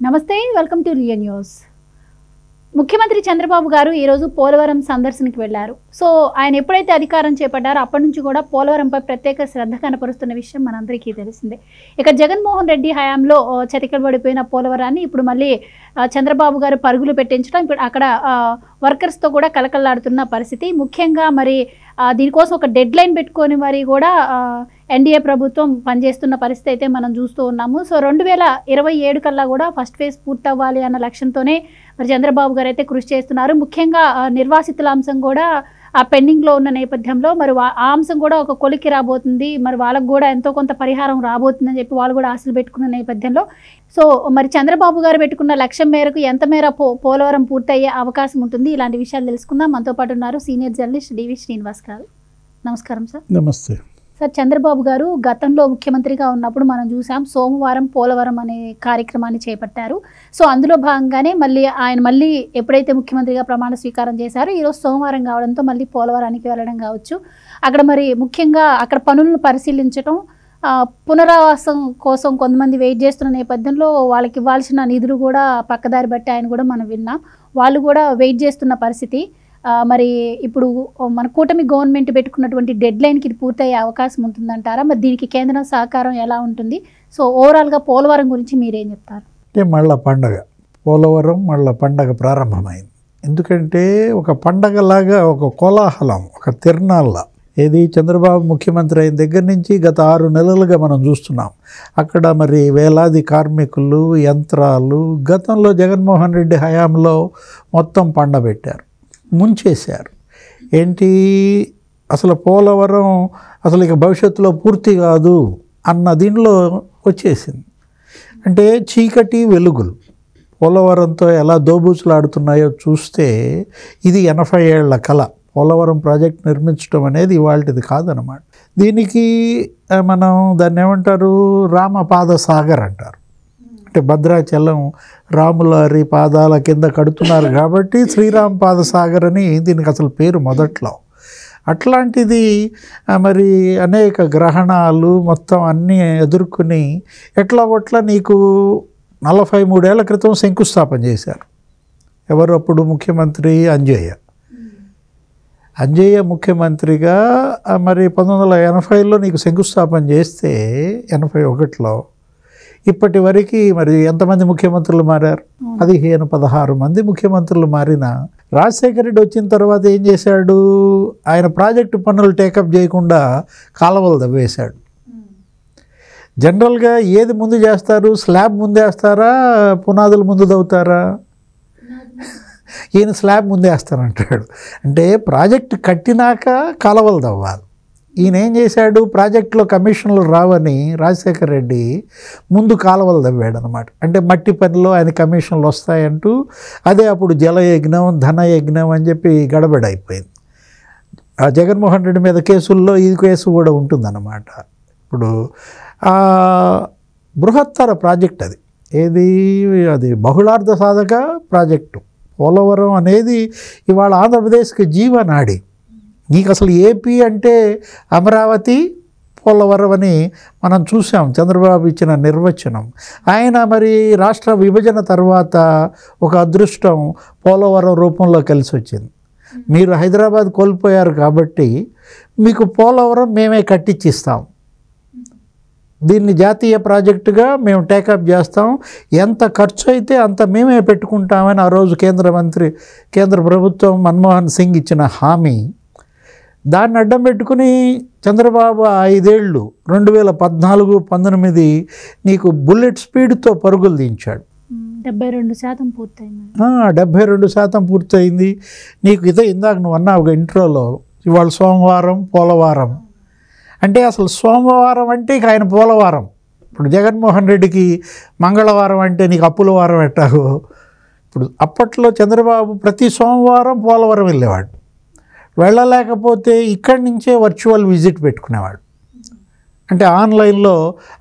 నమస్తే, welcome to real news. ముఖ్యమంత్రి చంద్రబాబు గారు ఈరోజు పోలవరం సందర్శనకి వెళ్లారు. సో ఆయన ఎప్పుడైతే అధికారం చేపట్టారో అప్పటి నుంచి కూడా పోలవరంపై ప్రత్యేక శ్రద్ధ కనపరుస్తున్న విషయం మనందరికీ తెలిసిందే. ఇక జగన్మోహన్ రెడ్డి హయాంలో చతికిలబడిపోయిన పోలవరాన్ని ఇప్పుడు మళ్ళీ చంద్రబాబు గారు పరుగులు పెట్టించడం, ఇప్పుడు అక్కడ వర్కర్స్తో కూడా కలకల్లాడుతున్న పరిస్థితి. ముఖ్యంగా మరి దీనికోసం ఒక డెడ్ లైన్ పెట్టుకొని మరి కూడా ఎన్డీఏ ప్రభుత్వం పనిచేస్తున్న పరిస్థితి అయితే మనం చూస్తూ ఉన్నాము. సో 2027 కల్లా కూడా ఫస్ట్ ఫేజ్ పూర్తవ్వాలి అన్న లక్ష్యంతోనే మరి చంద్రబాబు గారు అయితే కృషి చేస్తున్నారు. ముఖ్యంగా నిర్వాసితుల అంశం కూడా ఆ పెండింగ్లో ఉన్న నేపథ్యంలో మరి ఆ అంశం కూడా ఒక కొలికి రాబోతుంది, మరి వాళ్ళకు కూడా ఎంతో కొంత పరిహారం రాబోతుందని చెప్పి వాళ్ళు కూడా ఆశలు పెట్టుకున్న నేపథ్యంలో సో మరి చంద్రబాబు గారు పెట్టుకున్న లక్ష్యం మేరకు ఎంత మేర పోలవరం పూర్తయ్యే అవకాశం ఉంటుంది, ఇలాంటి విషయాలు తెలుసుకుందాం. మనతో పాటు ఉన్నారు సీనియర్ జర్నలిస్ట్ డివి శ్రీనివాస్ గారు. నమస్కారం సార్. నమస్తే సార్. చంద్రబాబు గారు గతంలో ముఖ్యమంత్రిగా ఉన్నప్పుడు మనం చూసాం, సోమవారం పోలవరం అనే కార్యక్రమాన్ని చేపట్టారు. సో అందులో భాగంగానే ఆయన ఎప్పుడైతే ముఖ్యమంత్రిగా ప్రమాణ స్వీకారం చేశారో ఈరోజు సోమవారం కావడంతో మళ్ళీ పోలవరానికి వెళ్ళడం కావచ్చు, అక్కడ మరి ముఖ్యంగా అక్కడ పనులను పరిశీలించడం, పునరావాసం కోసం కొంతమంది వెయిట్ చేస్తున్న నేపథ్యంలో వాళ్ళకి ఇవ్వాల్సిన నిధులు కూడా పక్కదారి బట్టి ఆయన కూడా మనం విన్నాం, వాళ్ళు కూడా వెయిట్ చేస్తున్న పరిస్థితి. మరి ఇప్పుడు మన కూటమి గవర్నమెంట్ పెట్టుకున్నటువంటి డెడ్ లైన్కి ఇది పూర్తయ్యే అవకాశం ఉంటుందంటారా? మరి దీనికి కేంద్రం సహకారం ఎలా ఉంటుంది? సో ఓవరాల్గా పోలవరం గురించి మీరేం చెప్తారు? అంటే మళ్ళా పండగ పోలవరం మళ్ళా పండగ ప్రారంభమైంది. ఎందుకంటే ఒక పండగలాగా, ఒక కోలాహలం, ఒక తిరునాళ్ళ ఏది చంద్రబాబు ముఖ్యమంత్రి అయిన దగ్గర నుంచి గత 6 నెలలుగా మనం చూస్తున్నాం. అక్కడ మరి వేలాది కార్మికులు, యంత్రాలు గతంలో జగన్మోహన్ రెడ్డి హయాంలో మొత్తం పండబెట్టారు, ముంచేశారు. ఏంటి అసలు పోలవరం అసలు ఇక భవిష్యత్తులో పూర్తి కాదు అన్న దీనిలో వచ్చేసింది. అంటే చీకటి వెలుగులు పోలవరంతో ఎలా దోబూచులాడుతున్నాయో చూస్తే ఇది 80 ఏళ్ల కళ. పోలవరం ప్రాజెక్ట్ నిర్మించడం అనేది ఇవాళది కాదనమాట. దీనికి మనం దాన్ని ఏమంటారు, రామపాద సాగర్ అంటారు. అంటే భద్రాచలం రాములారి పాదాల కింద కడుతున్నారు కాబట్టి శ్రీరామ్ పాద సాగర్ అని దీనికి అసలు పేరు మొదట్లో. అట్లాంటిది మరి అనేక గ్రహణాలు మొత్తం అన్నీ ఎదుర్కొని ఎట్లా నీకు 43 ఏళ్ల క్రితం శంకుస్థాపన చేశారు. ఎవరు అప్పుడు ముఖ్యమంత్రి? అంజయ్య ముఖ్యమంత్రిగా మరి 1980లో నీకు శంకుస్థాపన చేస్తే 81లో ఇప్పటి వరకు మరి ఎంతమంది ముఖ్యమంత్రులు మారారు? 15-16 మంది ముఖ్యమంత్రులు మారిన రాజశేఖర రెడ్డి వచ్చిన తర్వాత ఏం చేశాడు? ఆయన ప్రాజెక్టు పనులు టేకప్ చేయకుండా కాలువలు తవ్వేశాడు. జనరల్గా ఏది ముందు చేస్తారు? స్లాబ్ ముందేస్తారా, పునాదులు ముందు తవ్వుతారా? ఈయన స్లాబ్ ముందేస్తానంటాడు. అంటే ప్రాజెక్టు కట్టినాక కాలువలు తవ్వాలి. ఈయన ఏం చేశాడు? ప్రాజెక్టులో కమిషన్లు రావని రాజశేఖర రెడ్డి ముందు కాలువలు తవ్వాడు అనమాట. అంటే మట్టి పనిలో ఆయన కమిషన్లు వస్తాయంటూ అదే అప్పుడు జలయజ్ఞం, ధనయజ్ఞం అని చెప్పి గడబడైపోయింది. ఆ జగన్మోహన్ రెడ్డి మీద కేసుల్లో ఈ కేసు కూడా ఉంటుందన్నమాట. ఇప్పుడు బృహత్తర ప్రాజెక్ట్ అది. అది బహుళార్థ సాధక ప్రాజెక్టు. పోలవరం అనేది ఇవాళ ఆంధ్రప్రదేశ్కి జీవనాడి. నీకు అసలు ఏపీ అంటే అమరావతి, పోలవరం అని మనం చూసాం చంద్రబాబు ఇచ్చిన నిర్వచనం. ఆయన మరి రాష్ట్ర విభజన తర్వాత ఒక అదృష్టం పోలవరం రూపంలో కలిసి వచ్చింది. మీరు హైదరాబాద్ కోల్పోయారు కాబట్టి మీకు పోలవరం మేమే కట్టించిస్తాం, దీన్ని జాతీయ ప్రాజెక్టుగా మేము టేకప్ చేస్తాం, ఎంత ఖర్చు అయితే అంత మేమే పెట్టుకుంటామని ఆ రోజు కేంద్ర ప్రభుత్వం మన్మోహన్ సింగ్ ఇచ్చిన హామీ. దాన్ని అడ్డం పెట్టుకుని చంద్రబాబు 5 ఏళ్ళు 2014-19 నీకు బుల్లెట్ స్పీడ్తో పరుగులు దించాడు. 72% పూర్తయింది. 72% పూర్తయింది. నీకు ఇందాక నువ్వు అన్నావు ఇంట్రోలో, ఇవాళ సోమవారం పోలవరం అంటే అసలు సోమవారం అంటే ఇక ఆయన పోలవరం. ఇప్పుడు జగన్మోహన్ రెడ్డికి మంగళవారం అంటే నీకు అప్పుల వారం ఎట్టాగో. ఇప్పుడు అప్పట్లో చంద్రబాబు ప్రతి సోమవారం పోలవరం వెళ్ళేవాడు. వెళ్ళలేకపోతే ఇక్కడి నుంచే వర్చువల్ విజిట్ పెట్టుకునేవాడు. అంటే ఆన్లైన్లో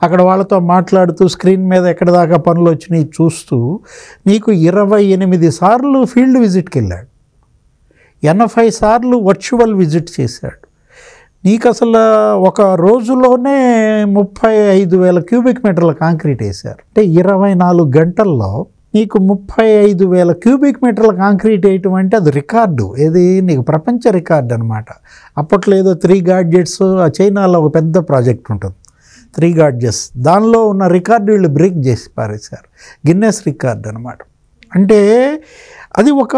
అక్కడ వాళ్ళతో మాట్లాడుతూ స్క్రీన్ మీద ఎక్కడి దాకా పనులు వచ్చినాయి చూస్తూ నీకు 28 సార్లు ఫీల్డ్ విజిట్కి వెళ్ళాడు, 80 సార్లు వర్చువల్ విజిట్ చేశాడు. నీకు అసలు ఒక రోజులోనే 35,000 క్యూబిక్ మీటర్ల కాంక్రీట్ వేశారు. అంటే 24 గంటల్లో నీకు 35,000 క్యూబిక్ మీటర్ల కాంక్రీట్ వేయటం అంటే అది రికార్డు. ఏది నీకు ప్రపంచ రికార్డు అనమాట. అప్పట్లో ఏదో 3 గాడ్జెట్స్ చైనాలో ఒక పెద్ద ప్రాజెక్ట్ ఉంటుంది 3 గాడ్జెట్స్, దానిలో ఉన్న రికార్డు వీళ్ళు బ్రేక్ చేసి పారేశారు. గిన్నెస్ రికార్డు అనమాట. అంటే అది ఒక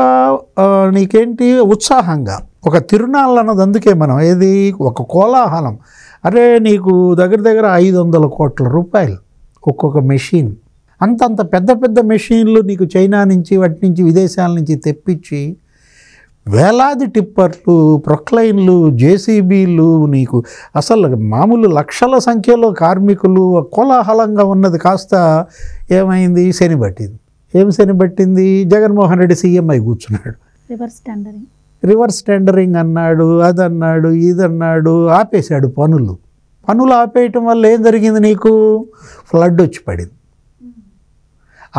నీకేంటి ఉత్సాహంగా ఒక తిరునాళ్ళు అన్నది. అందుకే మనం ఏది ఒక కోలాహలం. అరే నీకు దగ్గర దగ్గర 500 కోట్ల రూపాయలు ఒక్కొక్క మెషిన్. అంతంత పెద్ద పెద్ద మెషిన్లు నీకు చైనా నుంచి వాటి నుంచి విదేశాల నుంచి తెప్పించి వేలాది టిప్పర్లు, ప్రొక్లైన్లు, జేసీబీలు, నీకు అసలు మామూలు లక్షల సంఖ్యలో కార్మికులు కోలాహలంగా ఉన్నది కాస్త ఏమైంది, శని పట్టింది. ఏం శని పట్టింది? జగన్మోహన్ రెడ్డి సీఎం అయి కూర్చున్నాడు. రివర్స్ టెండరింగ్ అన్నాడు, అదన్నాడు, ఇదన్నాడు, ఆపేశాడు పనులు ఆపేయటం వల్ల ఏం జరిగింది? నీకు ఫ్లడ్ వచ్చి పడింది.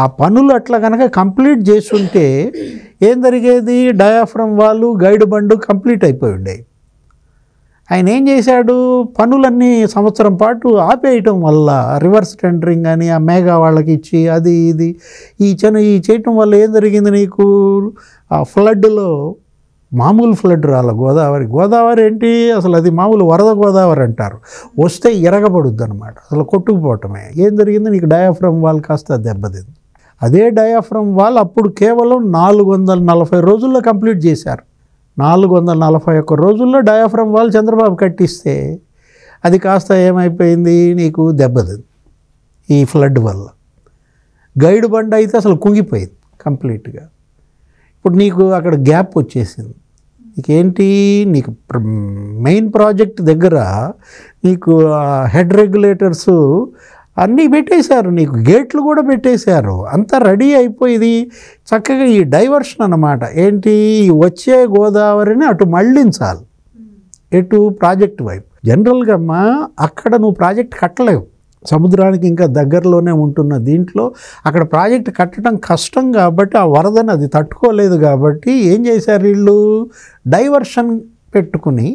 ఆ పనులు అట్లా కనుక కంప్లీట్ చేస్తుంటే ఏం జరిగేది? డయాఫ్రమ్ వాళ్ళు, గైడ్ బండు కంప్లీట్ అయిపోయి ఉండేవి. ఆయన ఏం చేశాడు? పనులన్నీ సంవత్సరం పాటు ఆపేయటం వల్ల రివర్స్ టెండరింగ్ అని ఆ మేఘా వాళ్ళకి ఇచ్చి అది ఇది ఈ చేయటం వల్ల ఏం జరిగింది? నీకు ఆ ఫ్లడ్లో మామూలు ఫ్లడ్ రాల. గోదావరి ఏంటి అసలు, అది మామూలు వరద గోదావరి అంటారు. వస్తే ఎరగబడుద్ది అనమాట, అసలు కొట్టుకుపోవటమే. ఏం జరిగింది? నీకు డయాఫ్రమ్ వాల్ కాస్త దెబ్బతింది. అదే డయాఫ్రమ్ వాల్ అప్పుడు కేవలం 440 రోజుల్లో కంప్లీట్ చేశారు. 441 రోజుల్లో డయాఫ్రమ్ వాల్ చంద్రబాబు కట్టిస్తే అది కాస్త ఏమైపోయింది? నీకు దెబ్బతింది ఈ ఫ్లడ్ వల్ల. గైడ్ బండ్ అయితే అసలు కుంగిపోయింది కంప్లీట్గా. ఇప్పుడు నీకు అక్కడ గ్యాప్ వచ్చేసింది. నీకేంటి? నీకు మెయిన్ ప్రాజెక్ట్ దగ్గర నీకు హెడ్ రెగ్యులేటర్స్ అన్నీ పెట్టేశారు, నీకు గేట్లు కూడా పెట్టేశారు, అంతా రెడీ అయిపోయింది. చక్కగా ఈ డైవర్షన్ అన్నమాట. ఏంటి? వచ్చే గోదావరిని అటు మళ్ళించాలి, ఎటు ప్రాజెక్ట్ వైపు. జనరల్గా అమ్మా అక్కడ నువ్వు ప్రాజెక్ట్ కట్టలేవు, సముద్రానికి ఇంకా దగ్గరలోనే ఉంటున్న దీంట్లో అక్కడ ప్రాజెక్ట్ కట్టడం కష్టం కాబట్టి ఆ వరదని అది తట్టుకోలేదు కాబట్టి ఏం చేశారు వీళ్ళు? డైవర్షన్ పెట్టుకుని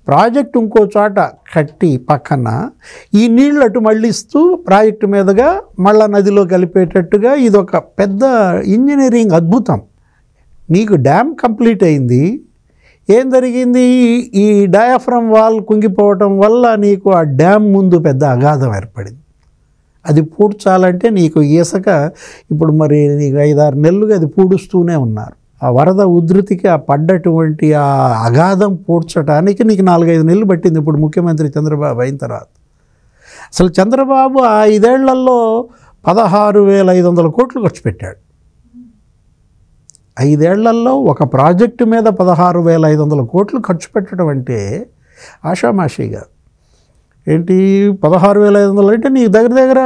ప్రాజెక్ట్ ఇంకో చోట కట్టి పక్కన ఈ నీళ్ళు అటు మళ్ళిస్తూ ప్రాజెక్టు మీదుగా మళ్ళా నదిలో కలిపేటట్టుగా ఇదొక పెద్ద ఇంజనీరింగ్ అద్భుతం. నీకు డ్యామ్ కంప్లీట్ అయింది. ఏం జరిగింది? ఈ డయాఫ్రమ్ వాల్ కుంగిపోవటం వల్ల నీకు ఆ డ్యామ్ ముందు పెద్ద అగాధం ఏర్పడింది. అది పూడ్చాలంటే నీకు ఇసుక ఇప్పుడు మరి నీకు 5-6 నెలలుగా అది పూడుస్తూనే ఉన్నారు. ఆ వరద ఉధృతికి ఆ పడ్డటువంటి ఆ అగాధం పూడ్చడానికి నీకు 4-5 నెలలు పట్టింది ఇప్పుడు ముఖ్యమంత్రి చంద్రబాబు అయిన తర్వాత. అసలు చంద్రబాబు ఆ 5 ఏళ్లలో 16,500 కోట్లు ఖర్చు పెట్టాడు. 5 ఏళ్లలో ఒక ప్రాజెక్టు మీద 16,500 కోట్లు ఖర్చు పెట్టడం అంటే ఆషామాషిగా ఏంటి? 16,500 అంటే నీకు దగ్గర దగ్గర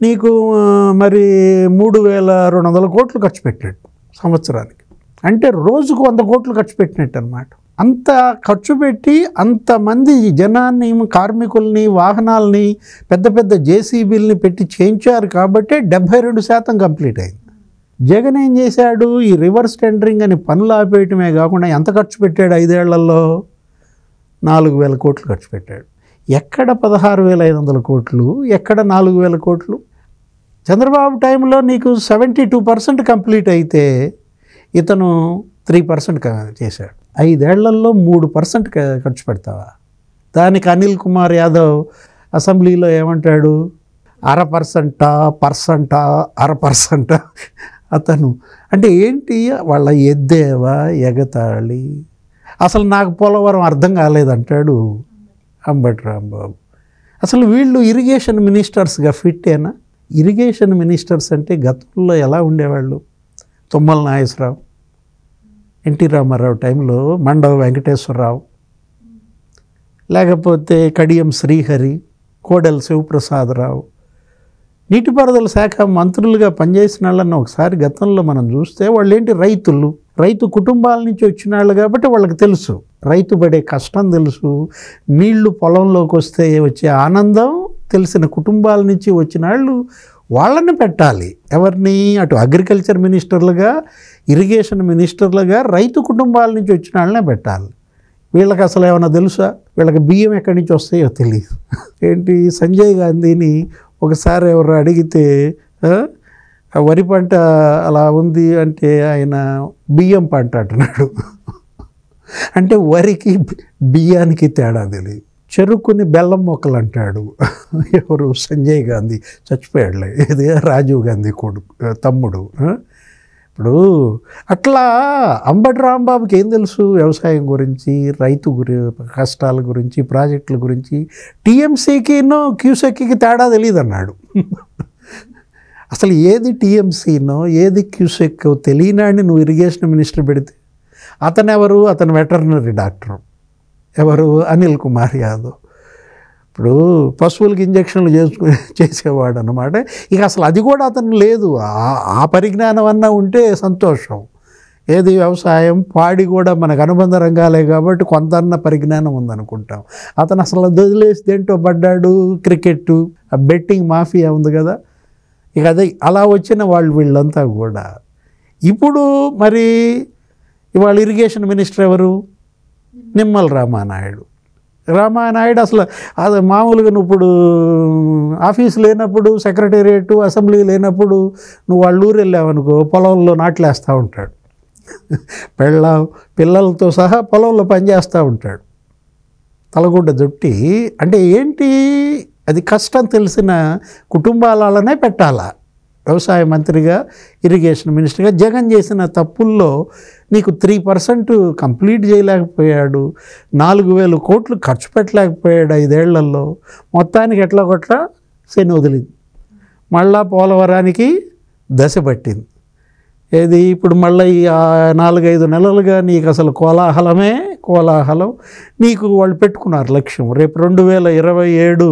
నీకు మరి 3,200 కోట్లు ఖర్చు పెట్టాడు సంవత్సరానికి. అంటే రోజుకు 100 కోట్లు ఖర్చు పెట్టినట్టు అనమాట. అంత ఖర్చు పెట్టి అంతమంది జనాన్ని, కార్మికుల్ని, వాహనాలని, పెద్ద పెద్ద జేసీబీలని పెట్టి చేయించారు కాబట్టి 72% కంప్లీట్ అయింది. జగన్ ఏం చేశాడు? ఈ రివర్స్ టెండరింగ్ అని పనులు ఆపేయటమే కాకుండా ఎంత ఖర్చు పెట్టాడు? 5 ఏళ్లలో 4,000 కోట్లు ఖర్చు పెట్టాడు. ఎక్కడ 16,500 కోట్లు, ఎక్కడ 4,000 కోట్లు? చంద్రబాబు టైంలో నీకు 72% కంప్లీట్ అయితే ఇతను 3% చేశాడు. 5 ఏళ్లలో 3% ఖర్చు పెడతావా? దానికి అనిల్ కుమార్ యాదవ్ అసెంబ్లీలో ఏమంటాడు? 1% అతను అంటే ఏంటి? వాళ్ళ ఎద్దేవా, ఎగతాళి. అసలు నాకు పోలవరం అర్థం కాలేదంటాడు అంబటి రాంబాబు. అసలు వీళ్ళు ఇరిగేషన్ మినిస్టర్స్గా ఫిట్టేనా? ఇరిగేషన్ మినిస్టర్స్ అంటే గతంలో ఎలా ఉండేవాళ్ళు? తుమ్మల నాగేశ్వరరావు, ఎన్టీ రామారావు టైంలో మండవ వెంకటేశ్వరరావు, లేకపోతే కడియం శ్రీహరి, కోడెల శివప్రసాదరావు, నీటిపారుదల శాఖ మంత్రులుగా పనిచేసిన వాళ్ళని ఒకసారి గతంలో మనం చూస్తే వాళ్ళు ఏంటి? రైతు కుటుంబాల నుంచి వచ్చిన వాళ్ళు కాబట్టి వాళ్ళకి తెలుసు, రైతు పడే కష్టం తెలుసు, నీళ్లు పొలంలోకి వస్తే వచ్చే ఆనందం తెలిసిన కుటుంబాల నుంచి వచ్చిన వాళ్ళు వాళ్ళని పెట్టాలి. ఎవరిని? అటు అగ్రికల్చర్ మినిస్టర్లుగా, ఇరిగేషన్ మినిస్టర్లుగా రైతు కుటుంబాల నుంచి వచ్చిన వాళ్ళనే పెట్టాలి. వీళ్ళకి అసలు ఏమైనా తెలుసా? వీళ్ళకి బియ్యం ఎక్కడి నుంచి వస్తాయో తెలియదు. ఏంటి సంజయ్ గాంధీని ఒకసారి ఎవరు అడిగితే వరి పంట అలా ఉంది అంటే ఆయన బియ్యం పంట అంటున్నాడు. అంటే వరికి బియ్యానికి తేడా తెలియదు. చెరుకుని బెల్లం మొక్కలు అంటాడు. ఎవరు? సంజయ్ గాంధీ చచ్చిపోయాడులే, ఇది రాజీవ్ గాంధీ కొడుకు తమ్ముడు. ఇప్పుడు అట్లా అంబటి రాంబాబుకి ఏం తెలుసు వ్యవసాయం గురించి, రైతు కష్టాల గురించి, ప్రాజెక్టుల గురించి? టీఎంసీకినో క్యూసెక్కి తేడా తెలియదు అన్నాడు. అసలు ఏది టీఎంసీనో ఏది క్యూసెక్కో తెలియనాడిని నువ్వు ఇరిగేషన్ మినిస్టర్ పెడితే అతను ఎవరు? అతను వెటర్నరీ డాక్టర్. ఎవరు? అనిల్ కుమార్ యాదవ్. ఇప్పుడు పశువులకి ఇంజక్షన్లు చేసేవాడు అన్నమాట. ఇక అసలు అది కూడా అతను లేదు. ఆ పరిజ్ఞానం అన్నా ఉంటే సంతోషం. ఏది వ్యవసాయం, పాడి కూడా మనకు అనుబంధ రంగాలే కాబట్టి కొంతన్న పరిజ్ఞానం ఉందనుకుంటాం. అతను అసలు వదిలేసి దేంటో పడ్డాడు. క్రికెట్, బెట్టింగ్ మాఫియా ఉంది కదా, ఇక అదే అలా వచ్చిన వాళ్ళు వీళ్ళంతా కూడా. ఇప్పుడు మరి ఇవాళ ఇరిగేషన్ మినిస్టర్ ఎవరు? నిమ్మల రామానాయుడు. రామానాయుడు అసలు అది మామూలుగా నువ్వు ఇప్పుడు ఆఫీస్ లేనప్పుడు, సెక్రటేరియట్, అసెంబ్లీ లేనప్పుడు నువ్వు వాళ్ళ ఊరు వెళ్ళావనుకో పొలంలో నాట్లేస్తూ ఉంటాడు. పిల్లలతో సహా పొలంలో పనిచేస్తూ ఉంటాడు తలగుడ్డ చుట్టి. అంటే ఏంటి? అది కష్టం తెలిసిన కుటుంబాలనే పెట్టాలా వ్యవసాయ మంత్రిగా, ఇరిగేషన్ మినిస్టర్గా. జగన్ చేసిన తప్పుల్లో నీకు 3% కంప్లీట్ చేయలేకపోయాడు, 4,000 కోట్లు ఖర్చు పెట్టలేకపోయాడు 5 ఏళ్లలో. మొత్తానికి ఎట్లా కొట్లా శని వదిలింది. మళ్ళా పోలవరానికి దశ పట్టింది. ఏది ఇప్పుడు మళ్ళీ ఈ 4-5 నెలలుగా నీకు అసలు కోలాహలం. నీకు వాళ్ళు పెట్టుకున్నారు లక్ష్యం, రేపు 2027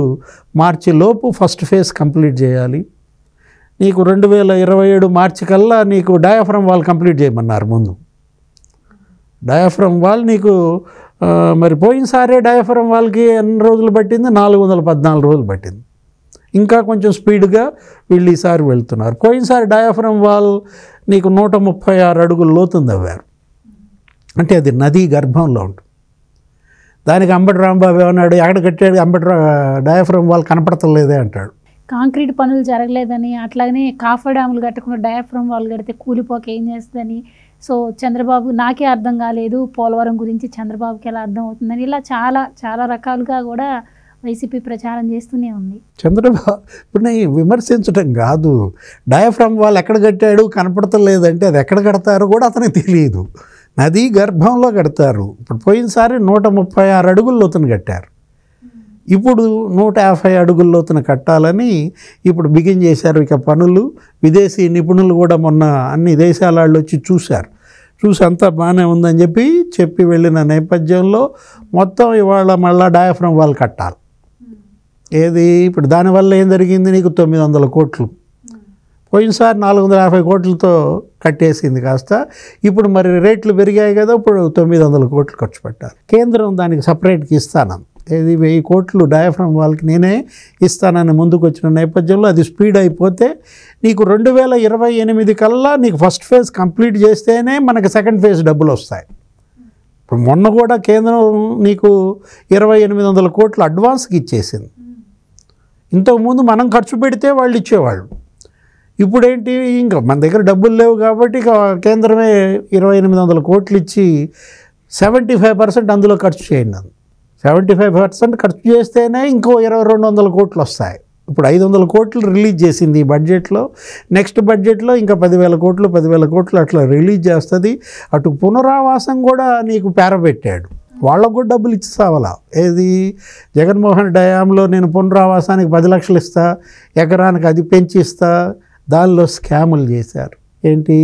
మార్చి లోపు ఫస్ట్ ఫేజ్ కంప్లీట్ చేయాలి. నీకు 2027 మార్చి కల్లా నీకు డయాఫ్రమ్ వాల్ కంప్లీట్ చేయమన్నారు ముందు. డయాఫ్రమ్ వాల్ నీకు మరి పోయినసారే డయాఫ్రమ్ వాల్కి ఎన్ని రోజులు పట్టింది? 414 రోజులు పట్టింది. ఇంకా కొంచెం స్పీడ్గా వీళ్ళు ఈసారి వెళ్తున్నారు. పోయినసారి డయాఫ్రమ్ వాల్ నీకు 136 అడుగులు లోతుంది అవ్వారు. అంటే అది నదీ గర్భంలో ఉంటుంది. దానికి అంబటి రాంబాబు ఏమన్నాడు? ఎక్కడ కట్టాడు డయాఫ్రమ్ వాల్ కనపడతలేదే అంటాడు. కాంక్రీట్ పనులు జరగలేదని, అట్లాగనే కాఫర్ డ్యాములు కట్టకుండా డయాఫ్రమ్ వాళ్ళు కడితే కూలిపోక ఏం చేస్తుందని. సో చంద్రబాబు నాకే అర్థం కాలేదు, పోలవరం గురించి చంద్రబాబుకి ఎలా అర్థం అవుతుందని, ఇలా చాలా చాలా రకాలుగా కూడా వైసీపీ ప్రచారం చేస్తూనే ఉంది. చంద్రబాబు ఇప్పుడు నేను విమర్శించడం కాదు, డయాఫ్రమ్ వాల్ ఎక్కడ కట్టాడు కనపడతలేదంటే అది ఎక్కడ కడతారో కూడా అతనికి తెలియదు. నదీ గర్భంలో కడతారు. ఇప్పుడు పోయినసారి 136 అడుగుల లోతున కట్టారు. ఇప్పుడు 150 అడుగుల లోతున కట్టాలని ఇప్పుడు బిగిన్ చేశారు. ఇక పనులు విదేశీ నిపుణులు కూడా మొన్న అన్ని దేశాల వాళ్ళు వచ్చి చూసి అంతా బాగానే ఉందని చెప్పి వెళ్ళిన నేపథ్యంలో మొత్తం ఇవాళ మళ్ళీ డయాఫ్రమ్ వాల్ కట్టాలి. ఏది ఇప్పుడు దానివల్ల ఏం జరిగింది? నీకు 900 కోట్లు, పోయినసారి 450 కోట్లతో కట్టేసింది కాస్త. ఇప్పుడు మరి రేట్లు పెరిగాయి కదా, ఇప్పుడు 900 కోట్లు ఖర్చు పెట్టాలి. కేంద్రం దానికి సపరేట్గా ఇస్తాను, ఏది 1000 కోట్లు డయాఫ్రమ్ వాల్కి నేనే ఇస్తానని ముందుకు వచ్చిన నేపథ్యంలో అది స్పీడ్ అయిపోతే నీకు 2028 కల్లా నీకు ఫస్ట్ ఫేజ్ కంప్లీట్ చేస్తేనే మనకి సెకండ్ ఫేజ్ డబ్బులు వస్తాయి. ఇప్పుడు మొన్న కూడా కేంద్రం నీకు 2800 కోట్లు అడ్వాన్స్కి ఇచ్చేసింది. ఇంతకుముందు మనం ఖర్చు పెడితే వాళ్ళు ఇచ్చేవాళ్ళు. ఇప్పుడేంటి, ఇంకా మన దగ్గర డబ్బులు లేవు కాబట్టి ఇక కేంద్రమే 2800 కోట్లు ఇచ్చి 75% అందులో ఖర్చు చేయండి. 75% ఖర్చు చేస్తేనే ఇంకో 2200 కోట్లు వస్తాయి. ఇప్పుడు 500 కోట్లు రిలీజ్ చేసింది ఈ బడ్జెట్లో. నెక్స్ట్ బడ్జెట్లో ఇంకా 10,000 కోట్లు అట్లా రిలీజ్ చేస్తుంది. అటు పునరావాసం కూడా నీకు పేరబెట్టాడు, వాళ్ళకు కూడా డబ్బులు ఇచ్చి సావాలా. ఏది జగన్మోహన్ డ్యాంలో నేను పునరావాసానికి 10 లక్షలు ఇస్తా, ఎకరానికి అది పెంచిస్తా, దానిలో స్కాములు చేశారు. ఏంటి,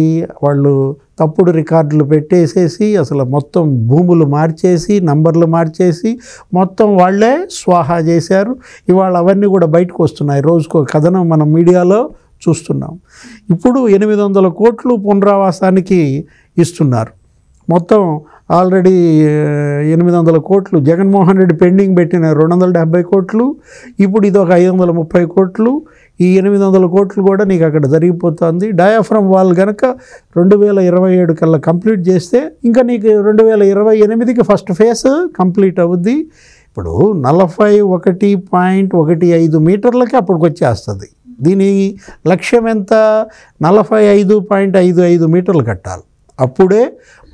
వాళ్ళు తప్పుడు రికార్డులు పెట్టేసేసి అసలు మొత్తం భూములు మార్చేసి, నంబర్లు మార్చేసి మొత్తం వాళ్ళే స్వాహా చేశారు. ఇవాళ అవన్నీ కూడా బయటకు వస్తున్నాయి. రోజుకో కథనం మనం మీడియాలో చూస్తున్నాం. ఇప్పుడు 800 కోట్లు పునరావాసానికి ఇస్తున్నారు. మొత్తం ఆల్రెడీ 800 కోట్లు జగన్మోహన్ రెడ్డి పెండింగ్ పెట్టిన 270 కోట్లు, ఇప్పుడు ఇది ఒక 530 కోట్లు. ఈ 800 కోట్లు కూడా నీకు అక్కడ జరిగిపోతుంది. డయాఫ్రమ్ వాల్ కనుక 2027 కల్లా కంప్లీట్ చేస్తే ఇంకా నీకు 2028కి ఫస్ట్ ఫేజ్ కంప్లీట్ అవుద్ది. ఇప్పుడు 41.15 మీటర్లకి అప్పటికి వచ్చేస్తుంది. దీని లక్ష్యం ఎంత? 45.55 మీటర్లు కట్టాలి. అప్పుడే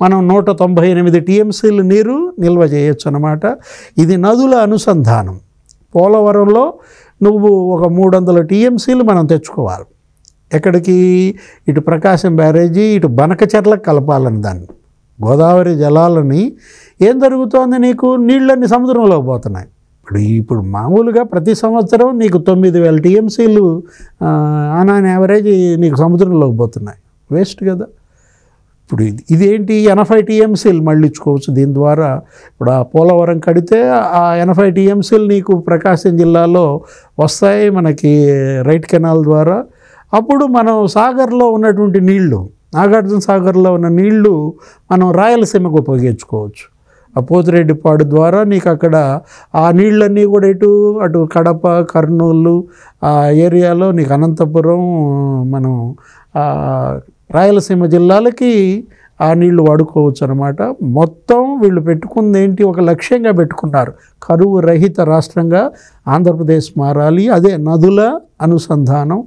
మనం 198 టీఎంసీలు నీరు నిల్వ చేయొచ్చు అన్నమాట. ఇది నదుల అనుసంధానం. పోలవరంలో నువ్వు ఒక 300 టీఎంసీలు మనం తెచ్చుకోవాలి. ఎక్కడికి? ఇటు ప్రకాశం బ్యారేజీ, ఇటు బనకచెర్లకు కలపాలని దాన్ని. గోదావరి జలాలని ఏం జరుగుతోంది? నీకు నీళ్ళన్నీ సముద్రంలోకి పోతున్నాయి. ఇప్పుడు మామూలుగా ప్రతి సంవత్సరం నీకు 9000 టీఎంసీలు ఆన్ యావరేజ్ నీకు సముద్రంలోకి పోతున్నాయి. వేస్ట్ కదా. ఇప్పుడు ఇదేంటి? 80 టీఎంసీలు మళ్ళించుకోవచ్చు దీని ద్వారా. ఇప్పుడు ఆ పోలవరం కడితే ఆ 80 టీఎంసీలు నీకు ప్రకాశం జిల్లాలో వస్తాయి మనకి రైట్ కెనాల్ ద్వారా. అప్పుడు మనం సాగర్లో ఉన్నటువంటి నీళ్లు, నాగార్జున సాగర్లో ఉన్న నీళ్లు మనం రాయలసీమకు ఉపయోగించుకోవచ్చు. ఆ పోతిరెడ్డిపాడు ద్వారా నీకు అక్కడ ఆ నీళ్ళన్నీ కూడా అటు కడప, కర్నూలు ఆ ఏరియాలో నీకు అనంతపురం, మనం రాయలసీమ జిల్లాలకి ఆ నీళ్లు వాడుకోవచ్చు అన్నమాట. మొత్తం వీళ్ళు పెట్టుకుంది ఏంటి? ఒక లక్ష్యంగా పెట్టుకున్నారు, కరువు రహిత రాష్ట్రంగా ఆంధ్రప్రదేశ్ మారాలి. అదే నదుల అనుసంధానం.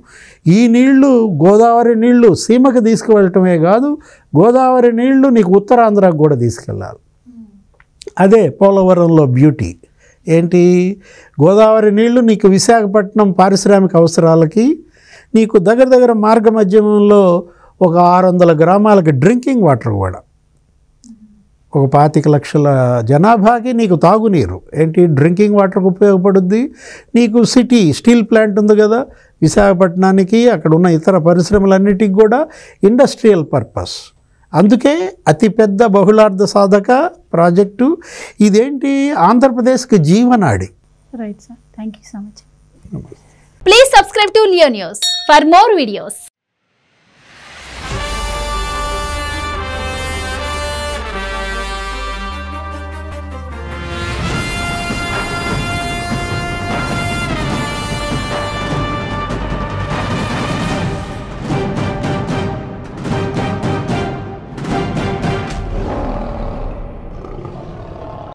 ఈ నీళ్లు, గోదావరి నీళ్లు సీమకు తీసుకువెళ్ళటమే కాదు, గోదావరి నీళ్లు నీకు ఉత్తరాంధ్రకు కూడా తీసుకెళ్ళాలి. అదే పోలవరంలో బ్యూటీ ఏంటి? గోదావరి నీళ్లు నీకు విశాఖపట్నం పారిశ్రామిక అవసరాలకి, నీకు దగ్గర మార్గ మధ్యమంలో ఒక 600 గ్రామాలకి డ్రింకింగ్ వాటర్ కూడా, ఒక 25 లక్షల జనాభాకి నీకు తాగునీరు ఏంటి? డ్రింకింగ్ వాటర్కి ఉపయోగపడుద్ది. నీకు సిటీ స్టీల్ ప్లాంట్ ఉంది కదా విశాఖపట్నానికి, అక్కడ ఉన్న ఇతర పరిశ్రమలన్నిటికి కూడా ఇండస్ట్రియల్ పర్పస్. అందుకే అతిపెద్ద బహుళార్థ సాధక ప్రాజెక్టు ఇదేంటి? ఆంధ్రప్రదేశ్కి జీవనాడి. Right sir, thank you so much. Please subscribe to Leo news for more videos.